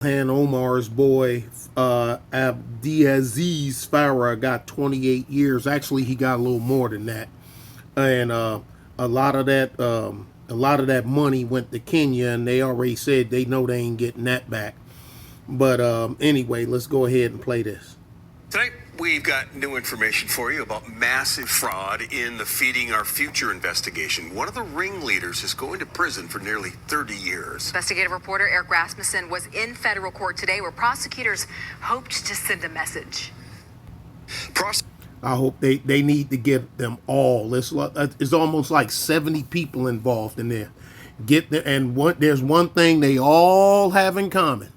And Omar's boy, Abdiaziz Farah, got 28 years. Actually, he got a little more than that. And a lot of that money went to Kenya, and they already said they know they ain't getting that back. But anyway, let's go ahead and play this. Tonight, we've got new information for you about massive fraud in the Feeding Our Future investigation. One of the ringleaders is going to prison for nearly 30 years. Investigative reporter Eric Rasmussen was in federal court today where prosecutors hoped to send a message. I hope they need to get them all. It's almost like 70 people involved in there. There's one thing they all have in common.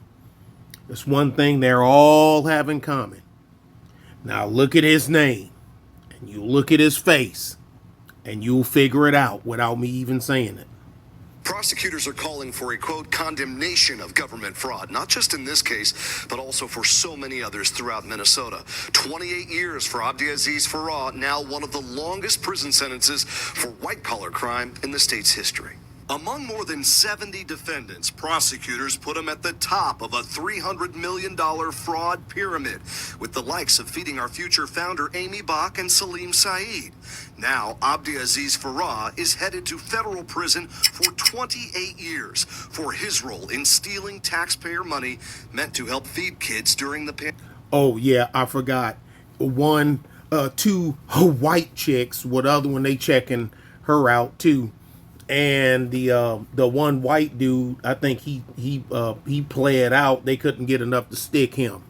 There's one thing they're all have in common. Now look at his name, and you look at his face, and you'll figure it out without me even saying it. Prosecutors are calling for a, quote, condemnation of government fraud, not just in this case, but also for so many others throughout Minnesota. 28 years for Adbiaziz Farah, now one of the longest prison sentences for white-collar crime in the state's history. Among more than 70 defendants, prosecutors put him at the top of a $300 million fraud pyramid, with the likes of Feeding Our Future founder Amy Bach and Salim Saeed. Now, Adbiaziz Farah is headed to federal prison for 28 years for his role in stealing taxpayer money meant to help feed kids during the pandemic. Oh, yeah, I forgot. Two white chicks, with the other one, they checking her out, too. And the one white dude, I think he played out. They couldn't get enough to stick him.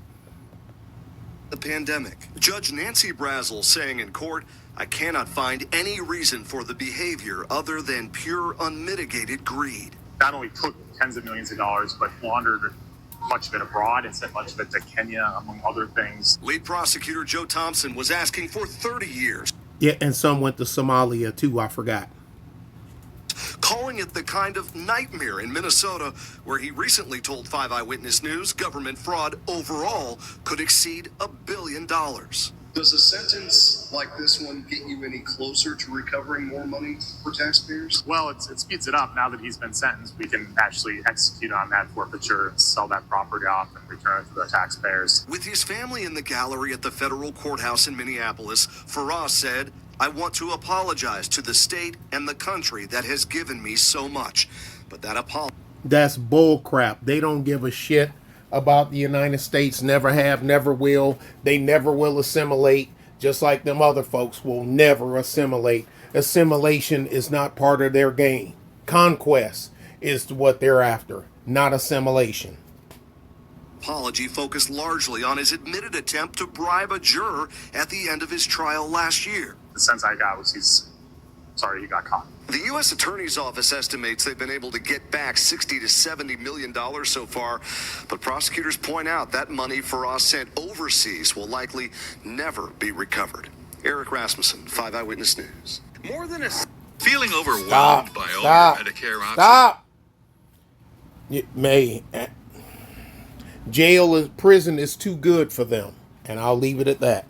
The pandemic. Judge Nancy Brazel saying in court, I cannot find any reason for the behavior other than pure unmitigated greed. Not only took tens of millions of dollars, but laundered much of it abroad and sent much of it to Kenya, among other things. Lead prosecutor Joe Thompson was asking for 30 years. Yeah, and some went to Somalia too, I forgot. Calling it the kind of nightmare in Minnesota where he recently told 5 Eyewitness News government fraud overall could exceed $1 billion. Does a sentence like this one get you any closer to recovering more money for taxpayers? Well, it speeds it up. Now that he's been sentenced, we can actually execute on that forfeiture and sell that property off and return it to the taxpayers. With his family in the gallery at the federal courthouse in Minneapolis, Farah said, I want to apologize to the state and the country that has given me so much. But that apology... That's bull crap. They don't give a shit about the United States. Never have, never will. They never will assimilate, just like them other folks will never assimilate. Assimilation is not part of their game. Conquest is what they're after, not assimilation. Apology focused largely on his admitted attempt to bribe a juror at the end of his trial last year. The sense I got was he's sorry he got caught. The U.S. Attorney's Office estimates they've been able to get back $60 to $70 million so far, but prosecutors point out that money Farah sent overseas will likely never be recovered. Eric Rasmussen, 5 Eyewitness News. More than a feeling overwhelmed by older Medicare options. Stop. Jail prison is too good for them, and I'll leave it at that.